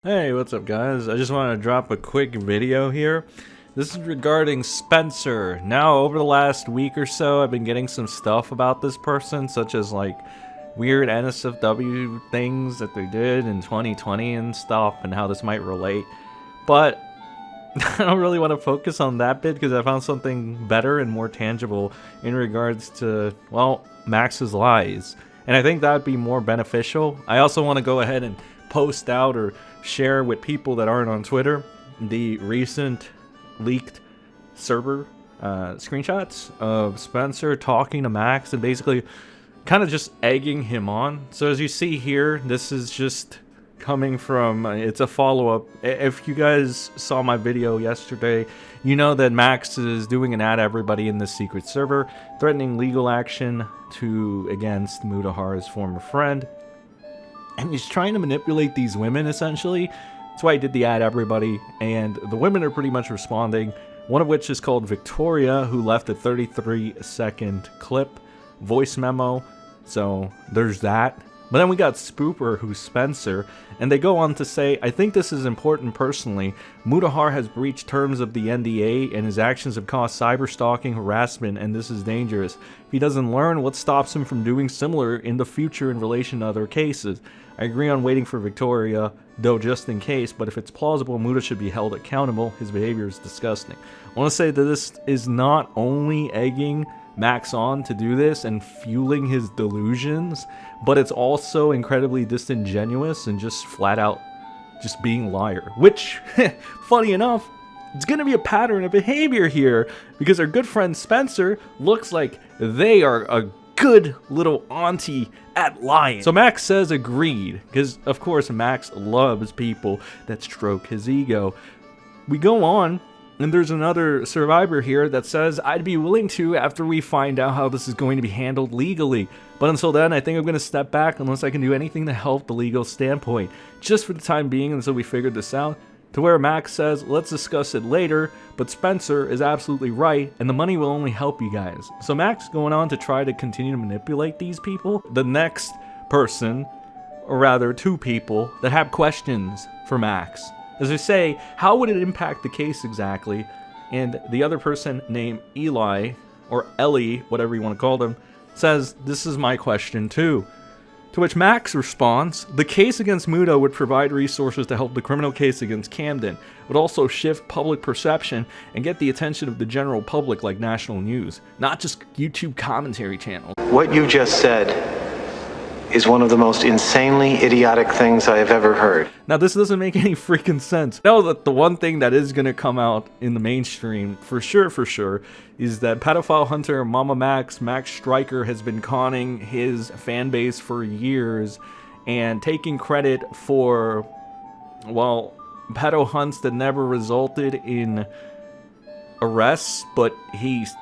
Hey, what's up guys? I just wanted to drop a quick video here. This is regarding Spencer. Now, over the last week or so, I've been getting some stuff about this person, such as like weird NSFW things that they did in 2020 and stuff, and how this might relate. But I don't really want to focus on that bit because I found something better and more tangible in regards to, well, Max's lies. And I think that would be more beneficial. I also want to go ahead and post out or share with people that aren't on Twitter the recent leaked server screenshots of Spencer talking to Max and basically kind of just egging him on. So as you see here, this is just coming from, it's a follow-up. If you guys saw my video yesterday, you know that Max is doing an ad everybody in this secret server, threatening legal action against Mudahar's former friend. And he's trying to manipulate these women, essentially. That's why he did the ad, everybody. And the women are pretty much responding. One of which is called Victoria, who left a 33-second clip, voice memo. So there's that. But then we got Spooper, who's Spencer. And they go on to say, I think this is important personally. Mudahar has breached terms of the NDA, and his actions have caused cyber-stalking, harassment, and this is dangerous. If he doesn't learn, what stops him from doing similar in the future in relation to other cases? I agree on waiting for Victoria, though just in case, but if it's plausible, Muda should be held accountable. His behavior is disgusting. I want to say that this is not only egging Max on to do this and fueling his delusions, but it's also incredibly disingenuous and just flat out just being a liar. Which, funny enough, it's going to be a pattern of behavior here, because our good friend Spencer looks like they are a good little auntie at lying. So Max says agreed, because of course Max loves people that stroke his ego. We go on, and there's another survivor here that says, I'd be willing to after we find out how this is going to be handled legally. But until then, I think I'm going to step back unless I can do anything to help the legal standpoint. Just for the time being until we figure this out. To where Max says, let's discuss it later, but Spencer is absolutely right, and the money will only help you guys. So Max going on to try to continue to manipulate these people. The next person, or rather two people, that have questions for Max. As I say, how would it impact the case exactly? And the other person named Eli, or Ellie, whatever you want to call them, says, this is my question too. To which Max responds, the case against Muda would provide resources to help the criminal case against Camden, would also shift public perception and get the attention of the general public like national news, not just YouTube commentary channels. What you just said is one of the most insanely idiotic things I have ever heard. Now this doesn't make any freaking sense. Know that the one thing that is going to come out in the mainstream, for sure, is that pedophile hunter Mamamax, Max Striker, has been conning his fan base for years and taking credit for, well, pedo hunts that never resulted in arrests, but he's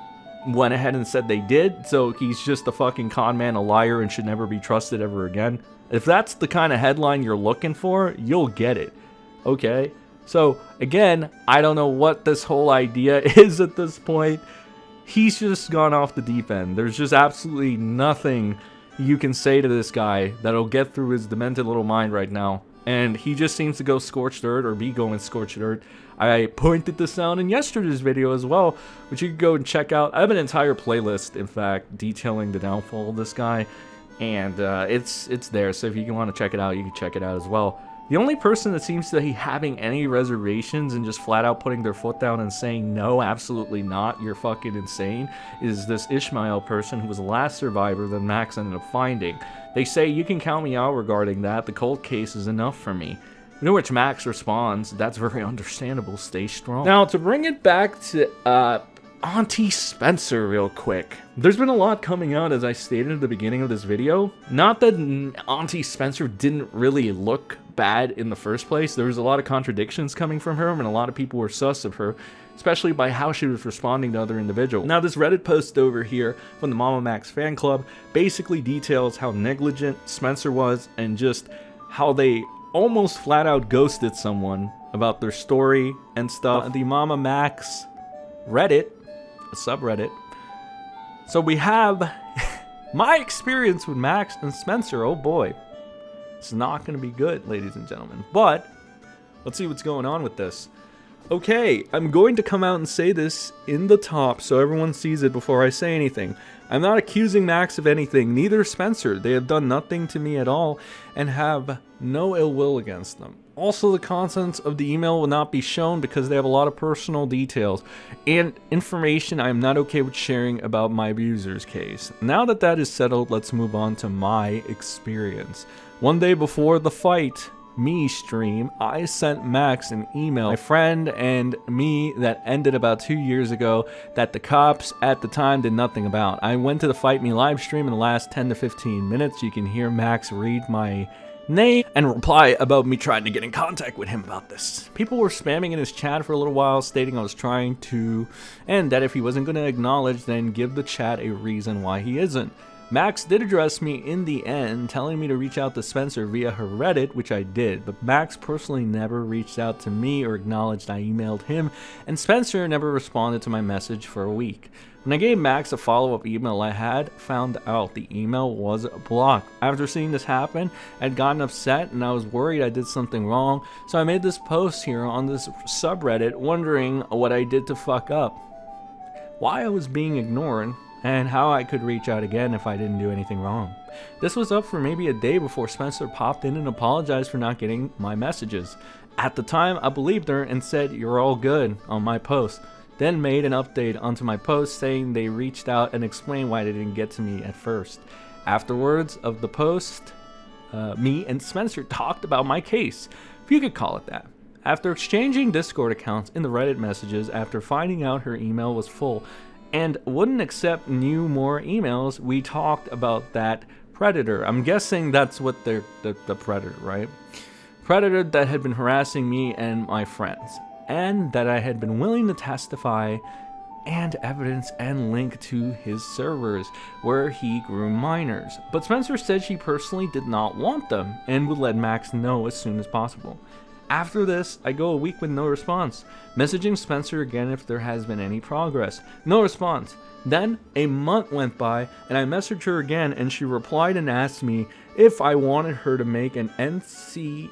went ahead and said they did, so he's just a fucking con man, a liar, and should never be trusted ever again. If that's the kind of headline you're looking for, you'll get it. Okay? So, again, I don't know what this whole idea is at this point. He's just gone off the deep end. There's just absolutely nothing you can say to this guy that'll get through his demented little mind right now. And he just seems to go scorched earth, or be going scorched earth. I pointed this out in yesterday's video as well, which you can go and check out. I have an entire playlist, in fact, detailing the downfall of this guy, and it's there. So if you want to check it out, you can check it out as well. The only person that seems to be having any reservations and just flat out putting their foot down and saying, no, absolutely not, you're fucking insane, is this Ishmael person who was the last survivor that Max ended up finding. They say, you can count me out regarding that, the cold case is enough for me. To which Max responds, that's very understandable, stay strong. Now, to bring it back to Auntie Spencer real quick. There's been a lot coming out, as I stated at the beginning of this video. Not that Auntie Spencer didn't really look bad in the first place. There was a lot of contradictions coming from her, and a lot of people were sus of her, especially by how she was responding to other individuals. Now, this Reddit post over here from the Mamamax fan club basically details how negligent Spencer was and just how they almost flat out ghosted someone about their story and stuff. The Mamamax Reddit, a subreddit. So we have my experience with Max and Spencer. Oh boy, it's not going to be good, ladies and gentlemen. But Let's see what's going on with this. Okay, I'm going to come out and say this in the top so everyone sees it before I say anything. I'm not accusing Max of anything, neither Spencer. They have done nothing to me at all and have no ill will against them. Also, the contents of the email will not be shown because they have a lot of personal details and information I am not okay with sharing about my abuser's case. Now that that is settled, let's move on to my experience. One day before the fight me stream, I sent Max an email, my friend and me, that ended about 2 years ago, that the cops at the time did nothing about. I went to the Fight Me live stream in the last 10 to 15 minutes. You can hear Max read my name and reply about me trying to get in contact with him about this. People were spamming in his chat for a little while, stating I was trying to, and that if he wasn't going to acknowledge, then give the chat a reason why he isn't. Max did address me in the end, telling me to reach out to Spencer via her Reddit, which I did, but Max personally never reached out to me or acknowledged I emailed him, and Spencer never responded to my message for a week. When I gave Max a follow-up email, I had found out the email was blocked. After seeing this happen, I'd gotten upset and I was worried I did something wrong, so I made this post here on this subreddit wondering what I did to fuck up, why I was being ignored, and how I could reach out again if I didn't do anything wrong. This was up for maybe a day before Spencer popped in and apologized for not getting my messages. At the time, I believed her and said, "You're all good," on my post. Then made an update onto my post saying they reached out and explained why they didn't get to me at first. Afterwards of the post, me and Spencer talked about my case, if you could call it that. After exchanging Discord accounts in the Reddit messages after finding out her email was full, and wouldn't accept more emails, we talked about that predator. I'm guessing that's what the predator, right? Predator that had been harassing me and my friends, and that I had been willing to testify and evidence and link to his servers where he grew minors. But Spencer said she personally did not want them and would let Max know as soon as possible. After this, I go a week with no response, messaging Spencer again if there has been any progress. No response. Then a month went by and I messaged her again and she replied and asked me if I wanted her to make an NCMEC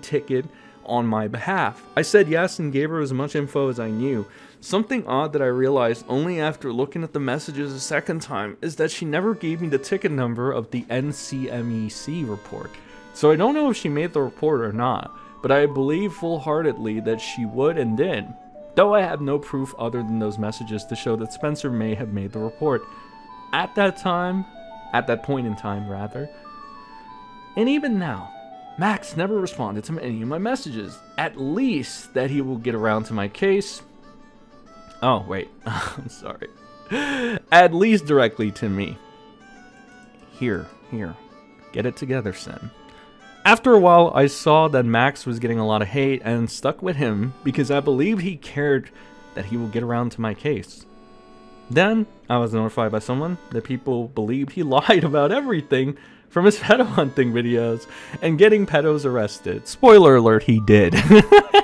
ticket on my behalf. I said yes and gave her as much info as I knew. Something odd that I realized only after looking at the messages a second time is that she never gave me the ticket number of the NCMEC report. So I don't know if she made the report or not, but I believe full-heartedly that she would and did, though I have no proof other than those messages to show that Spencer may have made the report. At that point in time, and even now, Max never responded to any of my messages, at least that he will get around to my case. Oh, wait, I'm sorry. At least directly to me. Here, get it together, Sen. After a while, I saw that Max was getting a lot of hate and stuck with him because I believed he cared that he will get around to my case. Then, I was notified by someone that people believed he lied about everything from his pedo hunting videos and getting pedos arrested. Spoiler alert, he did.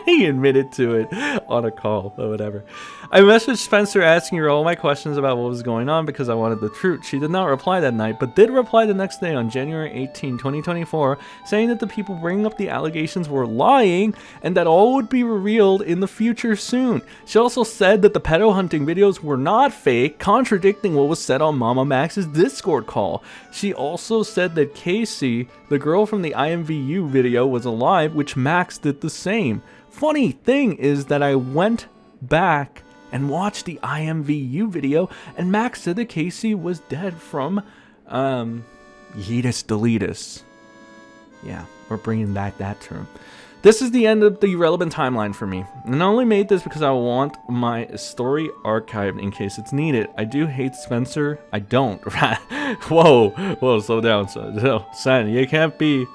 He admitted to it on a call or whatever. I messaged Spencer asking her all my questions about what was going on because I wanted the truth. She did not reply that night, but did reply the next day on January 18, 2024, saying that the people bringing up the allegations were lying and that all would be revealed in the future soon. She also said that the pedo hunting videos were not fake, contradicting what was said on Mamamax's Discord call. She also said that Casey, the girl from the IMVU video, was alive, which Max did the same. Funny thing is that I went back and watched the IMVU video, and Max said that Casey was dead from, yeetus deletus. Yeah, we're bringing back that term. This is the end of the relevant timeline for me, and I only made this because I want my story archived in case it's needed. I do hate Spencer. I don't. Whoa, slow down, son. You can't be,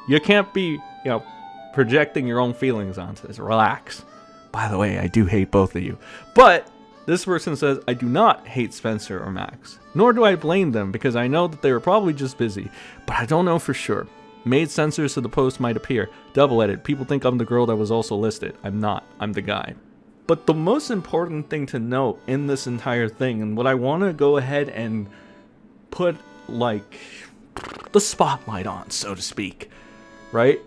projecting your own feelings onto this. Relax. By the way, I do hate both of you. But this person says, I do not hate Spencer or Max. Nor do I blame them because I know that they were probably just busy. But I don't know for sure. Made censors so the post might appear. Double edit. People think I'm the girl that was also listed. I'm not. I'm the guy. But the most important thing to note in this entire thing, and what I want to go ahead and put, like, the spotlight on, so to speak, right,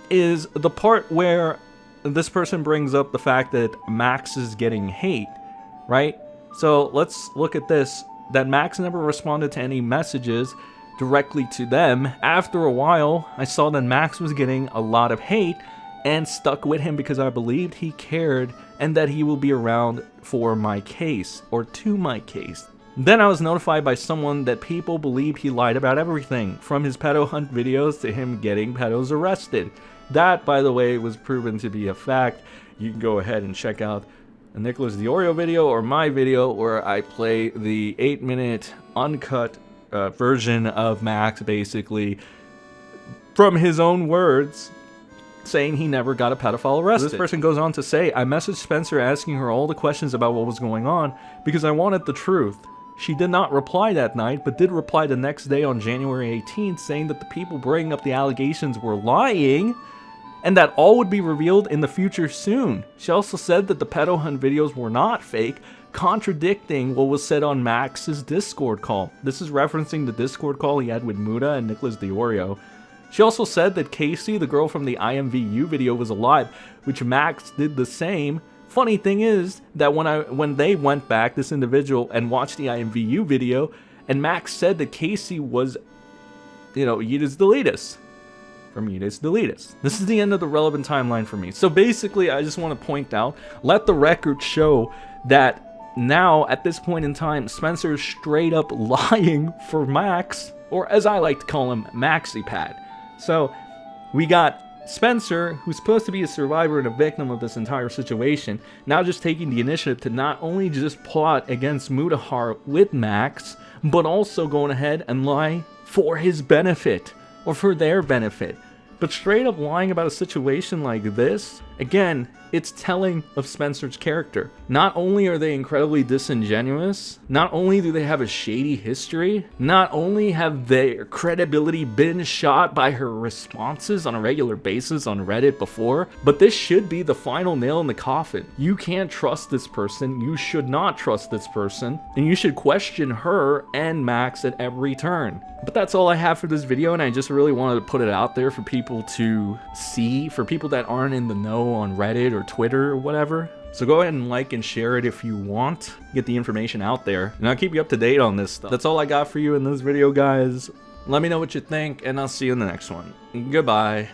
is the part where this person brings up the fact that Max is getting hate, right? So let's look at this, that Max never responded to any messages directly to them. After a while, I saw that Max was getting a lot of hate and stuck with him because I believed he cared and that he will be around for my case, or to my case. Then I was notified by someone that people believe he lied about everything, from his pedo hunt videos to him getting pedos arrested. That, by the way, was proven to be a fact. You can go ahead and check out a Nicholas DeOrio video or my video where I play the 8-minute uncut version of Max, basically, from his own words, saying he never got a pedophile arrested. This person goes on to say, I messaged Spencer asking her all the questions about what was going on because I wanted the truth. She did not reply that night, but did reply the next day on January 18th, saying that the people bringing up the allegations were lying and that all would be revealed in the future soon. She also said that the pedo hunt videos were not fake, contradicting what was said on Max's Discord call. This is referencing the Discord call he had with Muda and Nicholas DeOrio. She also said that Casey, the girl from the IMVU video, was alive, which Max did the same. Funny thing is that when they went back, this individual, and watched the IMVU video, and Max said that Casey was, Yeetus Deletus. From Yeetus Deletus. This is the end of the relevant timeline for me. So basically, I just want to point out, let the record show that now, at this point in time, Spencer is straight up lying for Max, or as I like to call him, MaxiPad. So, we got Spencer, who's supposed to be a survivor and a victim of this entire situation, now just taking the initiative to not only just plot against Mutahar with Max, but also going ahead and lie for his benefit, or for their benefit. But straight up lying about a situation like this, again, it's telling of Spencer's character. Not only are they incredibly disingenuous, not only do they have a shady history, not only have their credibility been shot by her responses on a regular basis on Reddit before, but this should be the final nail in the coffin. You can't trust this person, you should not trust this person, and you should question her and Max at every turn. But that's all I have for this video, and I just really wanted to put it out there for people to see, for people that aren't in the know on Reddit or Twitter or whatever. So go ahead and like and share it if you want. Get the information out there, and I'll keep you up to date on this stuff. That's all I got for you in this video, guys. Let me know what you think, and I'll see you in the next one. Goodbye.